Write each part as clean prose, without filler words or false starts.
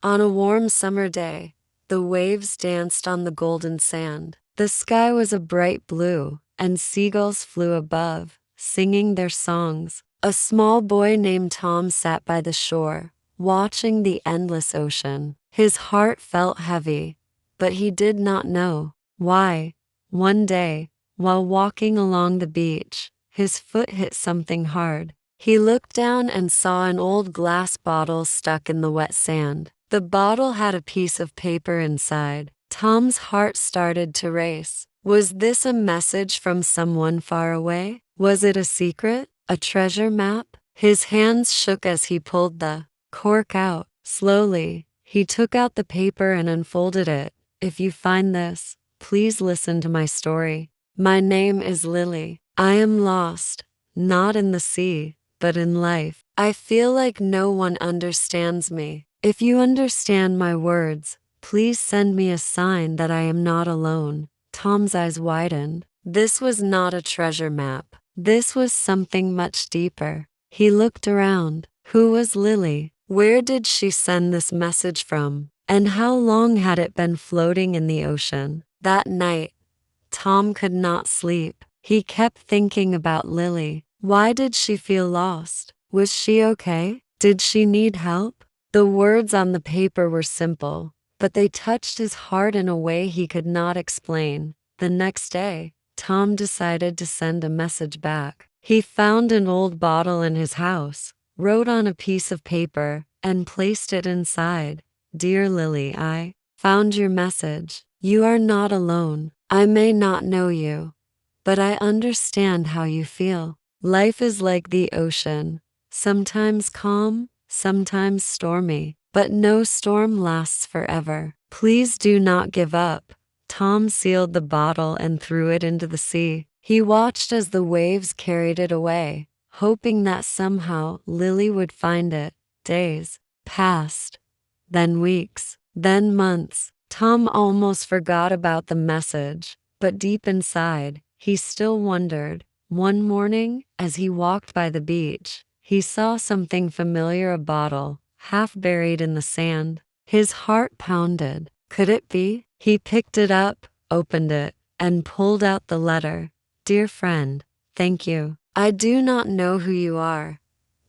On a warm summer day, the waves danced on the golden sand. The sky was a bright blue, and seagulls flew above, singing their songs. A small boy named Tom sat by the shore, watching the endless ocean. His heart felt heavy, but he did not know why. One day, while walking along the beach, his foot hit something hard. He looked down and saw an old glass bottle stuck in the wet sand. The bottle had a piece of paper inside. Tom's heart started to race. Was this a message from someone far away? Was it a secret? A treasure map? His hands shook as he pulled the cork out. Slowly, he took out the paper and unfolded it. If you find this, please listen to my story. My name is Lily. I am lost, not in the sea, but in life. I feel like no one understands me. If you understand my words, please send me a sign that I am not alone. Tom's eyes widened. This was not a treasure map. This was something much deeper. He looked around. Who was Lily? Where did she send this message from? And how long had it been floating in the ocean? That night, Tom could not sleep. He kept thinking about Lily. Why did she feel lost? Was she okay? Did she need help? The words on the paper were simple, but they touched his heart in a way he could not explain. The next day, Tom decided to send a message back. He found an old bottle in his house, wrote on a piece of paper, and placed it inside. Dear Lily, I found your message. You are not alone. I may not know you, but I understand how you feel. Life is like the ocean, sometimes calm, sometimes stormy, but no storm lasts forever. Please do not give up. Tom sealed the bottle and threw it into the sea. He watched as the waves carried it away, hoping that somehow Lily would find it. Days passed, then weeks, then months. Tom almost forgot about the message, but deep inside, he still wondered. One morning, as he walked by the beach, he saw something familiar, a bottle, half buried in the sand. His heart pounded. Could it be? He picked it up, opened it, and pulled out the letter. Dear friend, thank you. I do not know who you are,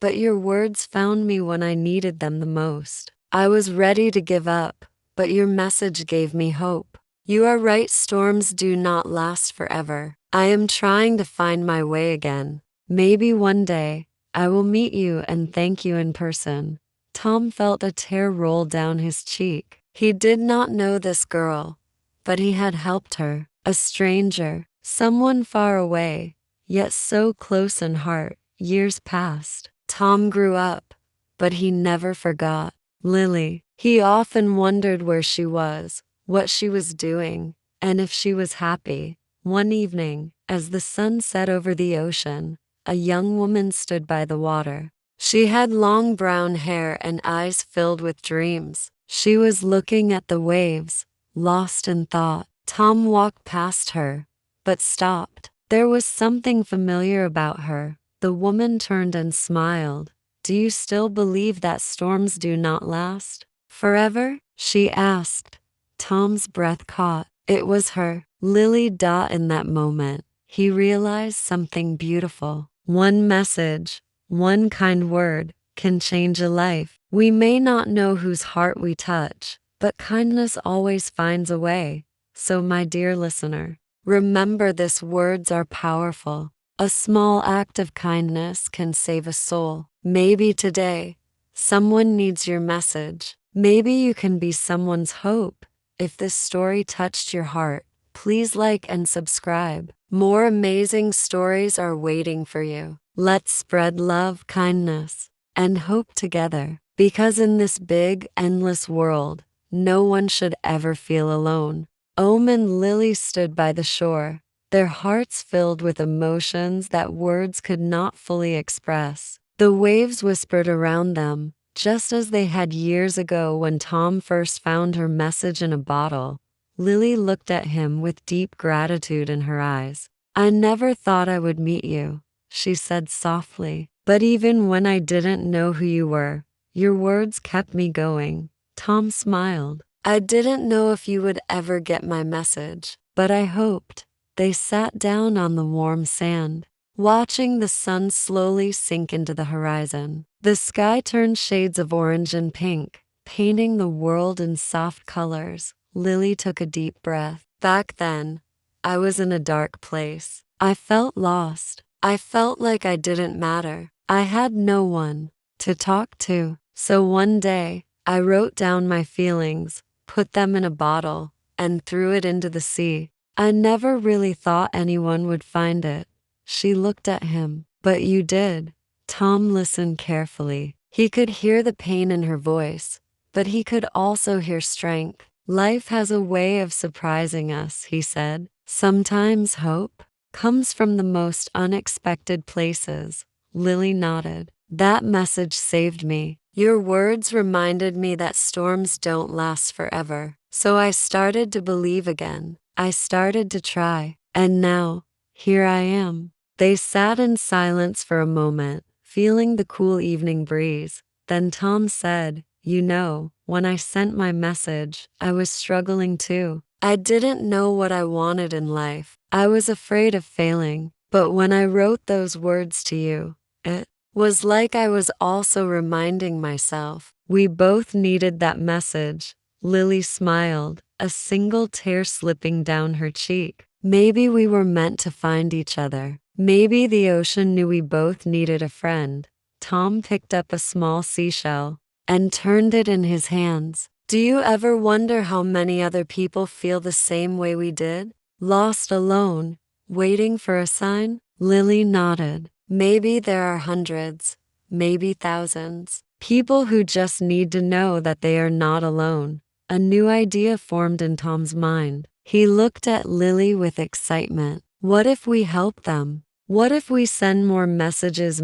but your words found me when I needed them the most. I was ready to give up, but your message gave me hope. You are right, storms do not last forever. I am trying to find my way again. Maybe one day, I will meet you and thank you in person. Tom felt a tear roll down his cheek. He did not know this girl, but he had helped her. A stranger, someone far away, yet so close in heart. Years passed. Tom grew up, but he never forgot Lily. He often wondered where she was, what she was doing, and if she was happy. One evening, as the sun set over the ocean, a young woman stood by the water. She had long brown hair and eyes filled with dreams. She was looking at the waves, lost in thought. Tom walked past her, but stopped. There was something familiar about her. The woman turned and smiled. Do you still believe that storms do not last forever? She asked. Tom's breath caught. It was her, Lily. In that moment, he realized something beautiful. One message, one kind word, can change a life. We may not know whose heart we touch, but kindness always finds a way. So, my dear listener, remember this: words are powerful. A small act of kindness can save a soul. Maybe today, someone needs your message. Maybe you can be someone's hope. If this story touched your heart, please like and subscribe. More amazing stories are waiting for you. Let's spread love, kindness, and hope together. Because in this big, endless world, no one should ever feel alone. Ohm and Lily stood by the shore, their hearts filled with emotions that words could not fully express. The waves whispered around them, just as they had years ago when Tom first found her message in a bottle. Lily looked at him with deep gratitude in her eyes. I never thought I would meet you, she said softly. But even when I didn't know who you were, your words kept me going. Tom smiled. I didn't know if you would ever get my message, but I hoped. They sat down on the warm sand, watching the sun slowly sink into the horizon. The sky turned shades of orange and pink, painting the world in soft colors. Lily took a deep breath. Back then, I was in a dark place. I felt lost. I felt like I didn't matter. I had no one to talk to. So one day, I wrote down my feelings, put them in a bottle, and threw it into the sea. I never really thought anyone would find it. She looked at him. But you did. Tom listened carefully. He could hear the pain in her voice, but he could also hear strength. Life has a way of surprising us, he said. Sometimes hope comes from the most unexpected places. Lily nodded. That message saved me. Your words reminded me that storms don't last forever. So I started to believe again. I started to try. And now, here I am. They sat in silence for a moment, feeling the cool evening breeze. Then Tom said, You know, when I sent my message, I was struggling too. I didn't know what I wanted in life. I was afraid of failing. But when I wrote those words to you, it was like I was also reminding myself. We both needed that message. Lily smiled, a single tear slipping down her cheek. Maybe we were meant to find each other. Maybe the ocean knew we both needed a friend. Tom picked up a small seashell and turned it in his hands. Do you ever wonder how many other people feel the same way we did? Lost alone, waiting for a sign? Lily nodded. Maybe there are hundreds, maybe thousands. People who just need to know that they are not alone. A new idea formed in Tom's mind. He looked at Lily with excitement. What if we help them? What if we send more messages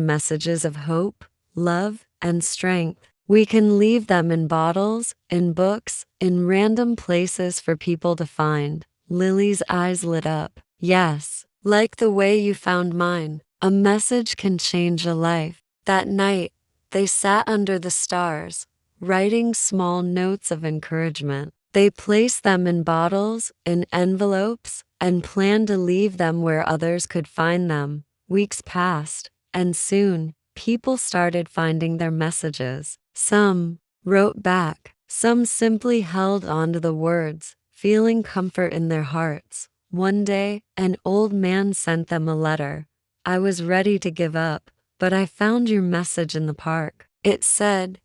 of hope, love, and strength? We can leave them in bottles, in books, in random places for people to find. Lily's eyes lit up. Yes, like the way you found mine. A message can change a life. That night, they sat under the stars, writing small notes of encouragement. They placed them in bottles, in envelopes, and planned to leave them where others could find them. Weeks passed, and soon, people started finding their messages. Some wrote back. Some simply held on to the words, feeling comfort in their hearts. One day, an old man sent them a letter. I was ready to give up, but I found your message in the park. It said,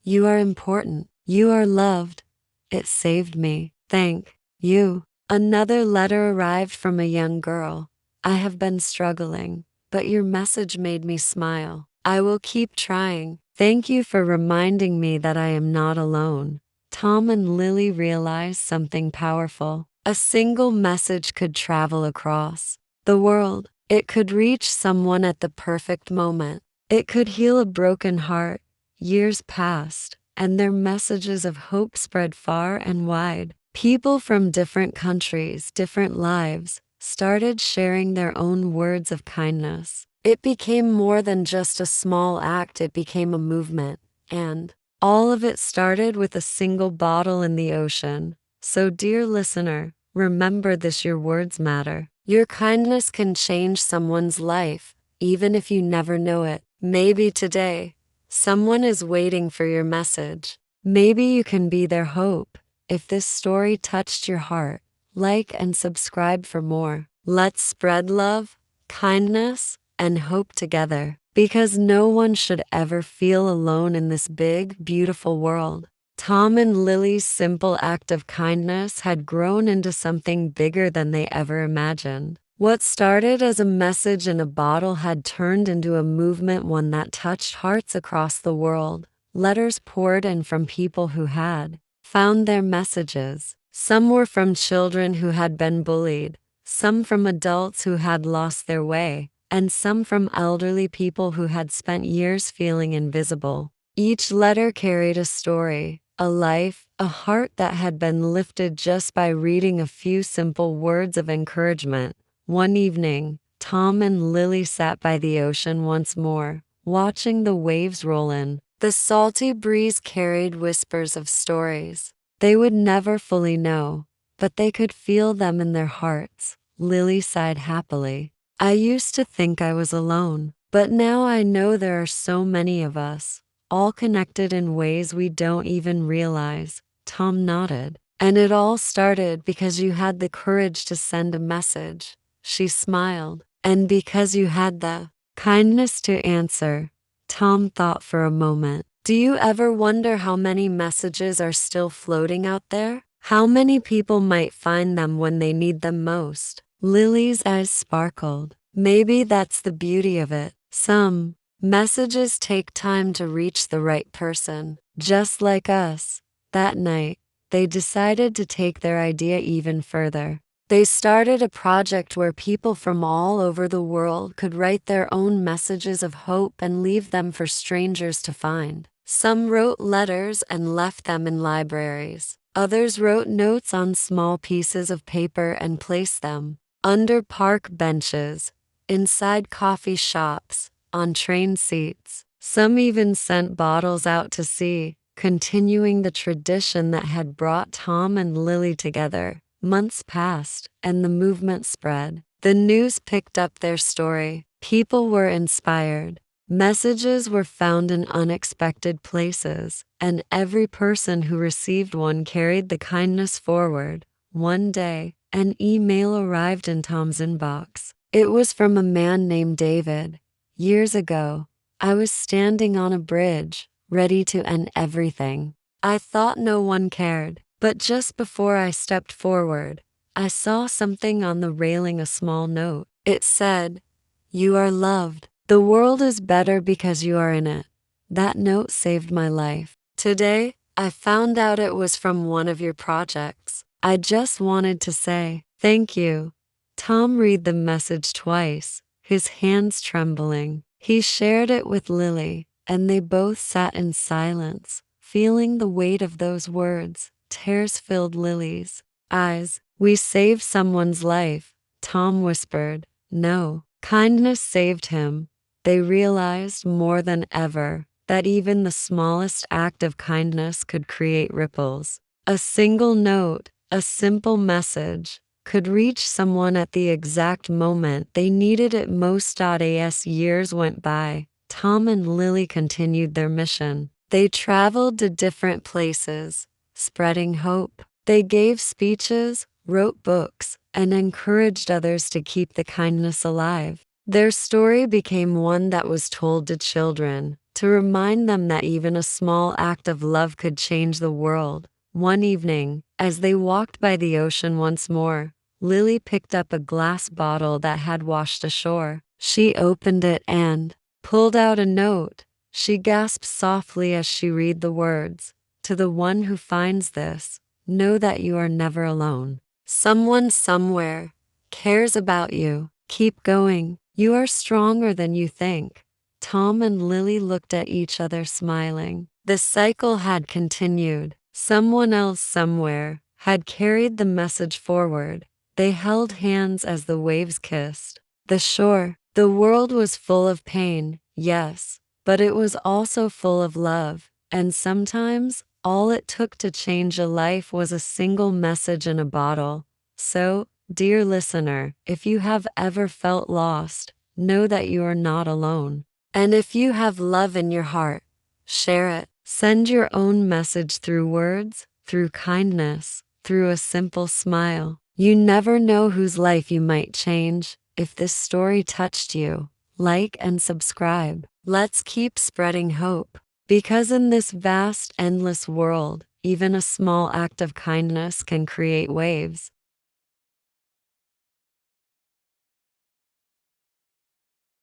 You are important. You are loved. It saved me. Thank you. Another letter arrived from a young girl. I have been struggling, but your message made me smile. I will keep trying. Thank you for reminding me that I am not alone. Tom and Lily realized something powerful. A single message could travel across the world. It could reach someone at the perfect moment. It could heal a broken heart. Years passed, and their messages of hope spread far and wide. People from different countries, different lives, started sharing their own words of kindness. It became more than just a small act, it became a movement. And all of it started with a single bottle in the ocean. So, dear listener, remember this: your words matter. Your kindness can change someone's life, even if you never know it. Maybe today, someone is waiting for your message. Maybe you can be their hope. If this story touched your heart, like and subscribe for more. Let's spread love, kindness, and hope together, because no one should ever feel alone in this big, beautiful world. Tom and Lily's simple act of kindness had grown into something bigger than they ever imagined. What started as a message in a bottle had turned into a movement, one that touched hearts across the world. Letters poured in from people who had found their messages. Some were from children who had been bullied, some from adults who had lost their way, and some from elderly people who had spent years feeling invisible. Each letter carried a story, a life, a heart that had been lifted just by reading a few simple words of encouragement. One evening, Tom and Lily sat by the ocean once more, watching the waves roll in. The salty breeze carried whispers of stories they would never fully know, but they could feel them in their hearts. Lily sighed happily. I used to think I was alone, but now I know there are so many of us, all connected in ways we don't even realize. Tom nodded. And it all started because you had the courage to send a message. She smiled. And because you had the kindness to answer. Tom thought for a moment. Do you ever wonder how many messages are still floating out there? How many people might find them when they need them most? Lily's eyes sparkled. Maybe that's the beauty of it. Some messages take time to reach the right person. Just like us. That night, they decided to take their idea even further. They started a project where people from all over the world could write their own messages of hope and leave them for strangers to find. Some wrote letters and left them in libraries. Others wrote notes on small pieces of paper and placed them under park benches, inside coffee shops, on train seats. Some even sent bottles out to sea, continuing the tradition that had brought Tom and Lily together. Months passed, and the movement spread. The news picked up their story. People were inspired. Messages were found in unexpected places, and every person who received one carried the kindness forward. One day, an email arrived in Tom's inbox. It was from a man named David. Years ago, I was standing on a bridge, ready to end everything. I thought no one cared, but just before I stepped forward, I saw something on the railing, a small note. It said, "You are loved. The world is better because you are in it." That note saved my life. Today, I found out it was from one of your projects. I just wanted to say, thank you. Tom read the message twice, his hands trembling. He shared it with Lily, and they both sat in silence, feeling the weight of those words. Tears filled Lily's eyes. We saved someone's life, Tom whispered. No, kindness saved him. They realized more than ever that even the smallest act of kindness could create ripples. A single note, a simple message, could reach someone at the exact moment they needed it most. As years went by, Tom and Lily continued their mission. They traveled to different places, spreading hope. They gave speeches, wrote books, and encouraged others to keep the kindness alive. Their story became one that was told to children, to remind them that even a small act of love could change the world. One evening, as they walked by the ocean once more, Lily picked up a glass bottle that had washed ashore. She opened it and pulled out a note. She gasped softly as she read the words. To the one who finds this, know that you are never alone. Someone somewhere cares about you. Keep going. You are stronger than you think. Tom and Lily looked at each other smiling. The cycle had continued. Someone else somewhere had carried the message forward. They held hands as the waves kissed the shore. The world was full of pain, yes, but it was also full of love. And sometimes, all it took to change a life was a single message in a bottle. So, dear listener, if you have ever felt lost, know that you are not alone. And if you have love in your heart, share it. Send your own message through words, through kindness, through a simple smile. You never know whose life you might change. If this story touched you, like and subscribe. Let's keep spreading hope. Because in this vast, endless world, even a small act of kindness can create waves.